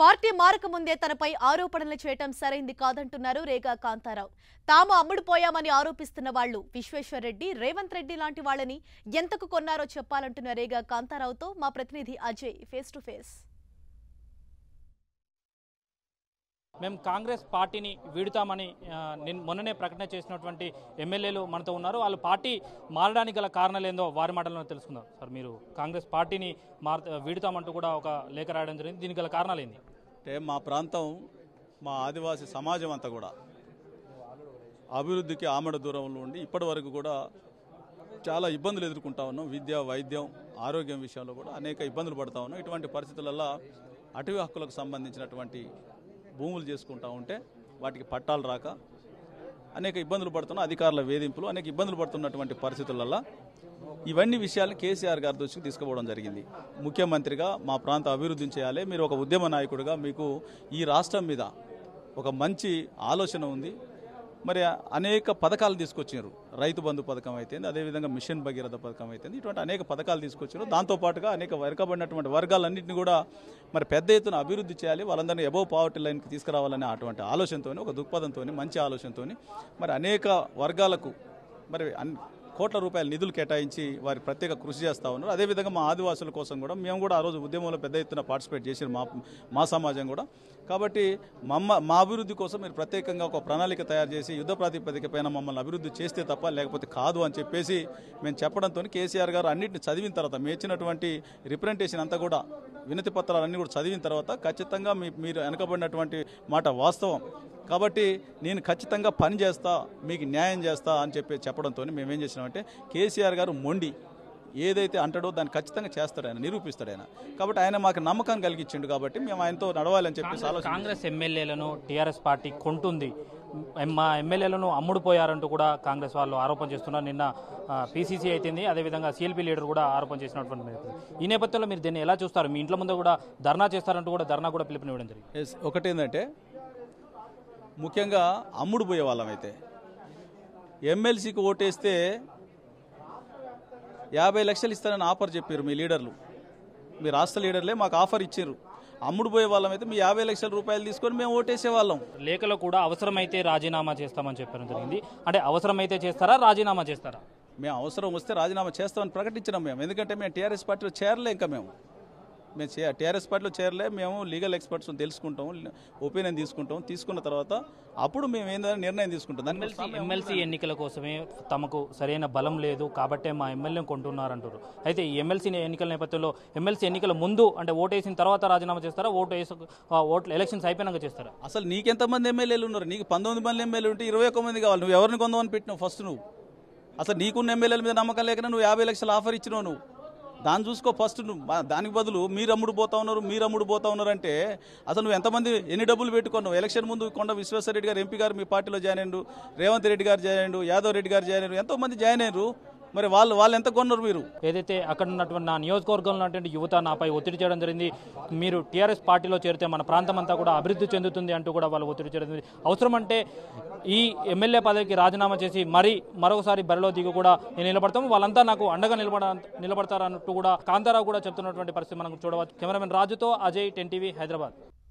Party మారక ముందే తనపై ఆరోపణలు చేయటం సరైంది కాదంటున్నారు రేగా కాంతారావు. తాము అమ్ముడుపోయామని ఆరోపిస్తున్న వాళ్లు విశ్వేశ్వరరెడ్డి, రేవంత్ రెడ్డి లాంటి వాళ్ళని ఎంతకు కొన్నారో చెప్పాలంటున్న రేగా కాంతారావుతో మా ప్రతినిధి అజయ్ ఫేస్ టు ఫేస్. మేము కాంగ్రెస్ పార్టీని వీడుతామని మొన్ననే ప్రకటన చేసినటువంటి ఎమ్మెల్యేలు మనతో ఉన్నారు. వాళ్ళు పార్టీ మారడానికి గల కారణాలు ఏందో వారి మాటల్లో తెలుసుకుందాం. సార్, మీరు కాంగ్రెస్ పార్టీని వీడుతామంటూ కూడా ఒక లేఖ రాయడం జరిగింది. దీనికి గల కారణాలు ఏంది? అంటే మా ప్రాంతం, మా ఆదివాసీ సమాజం అంతా కూడా అభివృద్ధికి ఆమడ దూరంలో ఉండి ఇప్పటి వరకు కూడా చాలా ఇబ్బందులు ఎదుర్కొంటా ఉన్నాం. విద్య, వైద్యం, ఆరోగ్యం విషయంలో కూడా అనేక ఇబ్బందులు పడుతూ ఉన్నాం. ఇటువంటి పరిస్థితులలో అటవీ హక్కులకు సంబంధించినటువంటి భూములు చేసుకుంటూ ఉంటే వాటికి పట్టాలు రాక అనేక ఇబ్బందులు పడుతున్న అధికారుల వేధింపులు, అనేక ఇబ్బందులు పడుతున్నటువంటి పరిస్థితులలో ఇవన్నీ విషయాలను కేసీఆర్ గారి దృష్టికి తీసుకుపోవడం జరిగింది. ముఖ్యమంత్రిగా మా ప్రాంత అభివృద్ధిని చేయాలి, మీరు ఒక ఉద్యమ నాయకుడిగా మీకు ఈ రాష్ట్రం మీద ఒక మంచి ఆలోచన ఉంది, మరి అనేక పథకాలు తీసుకొచ్చారు. రైతు బంధు పథకం అయితేంది, అదేవిధంగా మిషన్ భగీరథ పథకం అయితేంది, ఇటువంటి అనేక పథకాలు తీసుకొచ్చారు. దాంతోపాటుగా అనేక వెనుకబడినటువంటి వర్గాలన్నింటినీ కూడా మరి పెద్ద ఎత్తున అభివృద్ధి చేయాలి, వాళ్ళందరినీ అబోవ్ పావర్టీ లైన్కి తీసుకురావాలనే అటువంటి ఆలోచనతో, ఒక దృక్పథంతో, మంచి ఆలోచనతో మరి అనేక వర్గాలకు మరి కోట్ల రూపాయల నిధులు కేటాయించి వారి ప్రత్యేక కృషి చేస్తూ ఉన్నారు. అదేవిధంగా మా ఆదివాసుల కోసం కూడా మేము కూడా ఆ రోజు ఉద్యమంలో పెద్ద ఎత్తున పార్టిసిపేట్ చేసారు, మా సమాజం కూడా. కాబట్టి మా అభివృద్ధి కోసం మీరు ప్రత్యేకంగా ఒక ప్రణాళిక తయారు చేసి యుద్ధ ప్రాతిపదిక పైన మమ్మల్ని అభివృద్ధి చేస్తే తప్ప లేకపోతే కాదు అని చెప్పేసి మేము చెప్పడంతో కేసీఆర్ గారు అన్నింటిని చదివిన తర్వాత, మేము ఇచ్చినటువంటి రిప్రజెంటేషన్ అంతా కూడా, వినతి పత్రాలన్నీ కూడా చదివిన తర్వాత ఖచ్చితంగా మీరు వెనకబడినటువంటి మాట వాస్తవం కాబట్టి నేను ఖచ్చితంగా పని చేస్తా, మీకు న్యాయం చేస్తా అని చెప్పడంతో మేమేం చేసినామంటే కేసీఆర్ గారు మొండి ఏదైతే అంటాడో దాన్ని ఖచ్చితంగా చేస్తాడు, ఆయన నిరూపిస్తాడు ఆయన. కాబట్టి ఆయన మాకు నమ్మకాన్ని కలిగించిండు కాబట్టి మేము ఆయనతో నడవాలని చెప్పేసి ఆలోచన. కాంగ్రెస్ ఎమ్మెల్యేలను టీఆర్ఎస్ పార్టీ కొంటుంది, మా ఎమ్మెల్యేలను అమ్ముడుపోయారంటూ కూడా కాంగ్రెస్ వాళ్ళు ఆరోపణ చేస్తున్నారు. నిన్న పీసీసీ అయితేంది, అదేవిధంగా సీఎల్పీ లీడర్ కూడా ఆరోపణ చేసినటువంటి ఈ నేపథ్యంలో మీరు దీన్ని ఎలా చూస్తారు? మీ ఇంట్లో ముందు కూడా ధర్నా చేస్తారంటూ కూడా ధర్నా కూడా పిలుపునివ్వడం జరిగింది. ఒకటేందంటే ముఖ్యంగా అమ్ముడు పోయే వాళ్ళం అయితే ఎమ్మెల్సీకి ఓటేస్తే 50 లక్షలు ఇస్తారని ఆఫర్ చెప్పారు మీ లీడర్లు, మీ రాష్ట్ర లీడర్లే మాకు ఆఫర్ ఇచ్చారు. అమ్ముడు పోయే వాళ్ళం అయితే మీ 50 లక్షల రూపాయలు తీసుకొని మేము ఓటేసే వాళ్ళం. లేఖలో కూడా అవసరమైతే రాజీనామా చేస్తామని చెప్పడం జరిగింది. అంటే అవసరమైతే చేస్తారా, రాజీనామా చేస్తారా? మేము అవసరం వస్తే రాజీనామా చేస్తామని ప్రకటించినాం మేము. ఎందుకంటే మేము టీఆర్ఎస్ పార్టీలో చేరలే, ఇంకా మేము టీఆర్ఎస్ పార్టీలో చేరలే. మేము లీగల్ ఎక్స్పర్ట్స్ తెలుసుకుంటాం, ఒపీనియన్ తీసుకున్న తర్వాత అప్పుడు మేము ఏందని నిర్ణయం తీసుకుంటాం. ఎమ్మెల్సీ ఎన్నికల కోసమే తమకు సరైన బలం లేదు కాబట్టే మా ఎమ్మెల్యేని కొంటున్నారంటారు. అయితే ఈ ఎమ్మెల్సీ ఎన్నికల నేపథ్యంలో ఎమ్మెల్సీ ఎన్నికల ముందు అంటే ఓటు వేసిన తర్వాత రాజీనామా చేస్తారా, ఓట్లు ఎలక్షన్స్ అయిపోయినాక చేస్తారా? అసలు నీకెంతమంది ఎమ్మెల్యేలు ఉన్నారు? నీకు 19 మంది ఎమ్మెల్యేలు ఉంటే 21 మంది కావాలి. నువ్వు ఎవరిని కొందామని పెట్టినావు ఫస్ట్? నువ్వు అసలు నీకున్న ఎమ్మెల్యేల మీద నమ్మకం లేకనే నువ్వు 50 లక్షల ఆఫర్ ఇచ్చినావు. నువ్వు దాన్ని చూసుకో ఫస్ట్. దానికి బదులు మీరు అమ్ముడు పోతా ఉన్నారు అంటే అసలు నువ్వు ఎంతమంది ఎన్ని డబ్బులు పెట్టుకున్నావు? ఎలక్షన్ ముందు కొండ విశ్వేశ్వరరెడ్డి గారు ఎంపీ గారు మీ పార్టీలో జాయిన్ అయ్యారు, రేవంత్ రెడ్డి గారు జాయిన్ అయ్యారు, యాదవ్ రెడ్డి గారు జాయిన్ అయ్యారు, ఎంతో మంది జాయిన్ అయ్యారు. మరి వాళ్ళు ఎంత కొన్నారు? మీరు ఏదైతే అక్కడ ఉన్నటువంటి నా నియోజకవర్గంలో ఉన్నటువంటి యువత నాపై ఒత్తిడి చేయడం జరిగింది. మీరు టీఆర్ఎస్ పార్టీలో చేరితే మన ప్రాంతం అంతా కూడా అభివృద్ధి చెందుతుంది అంటూ కూడా వాళ్ళు ఒత్తిడి చేయడం జరిగింది. అవసరమంటే ఈ ఎమ్మెల్యే పదవికి రాజీనామా చేసి మరొకసారి బరిలో దిగి కూడా నేను నిలబడతాము, వాళ్ళంతా నాకు అండగా నిలబడతారన్నట్టు కూడా కాంతారావు కూడా చెప్తున్నటువంటి పరిస్థితి మనం చూడవచ్చు. కెమెరామెన్ రాజుతో అజయ్, 10 టీవీ, హైదరాబాద్.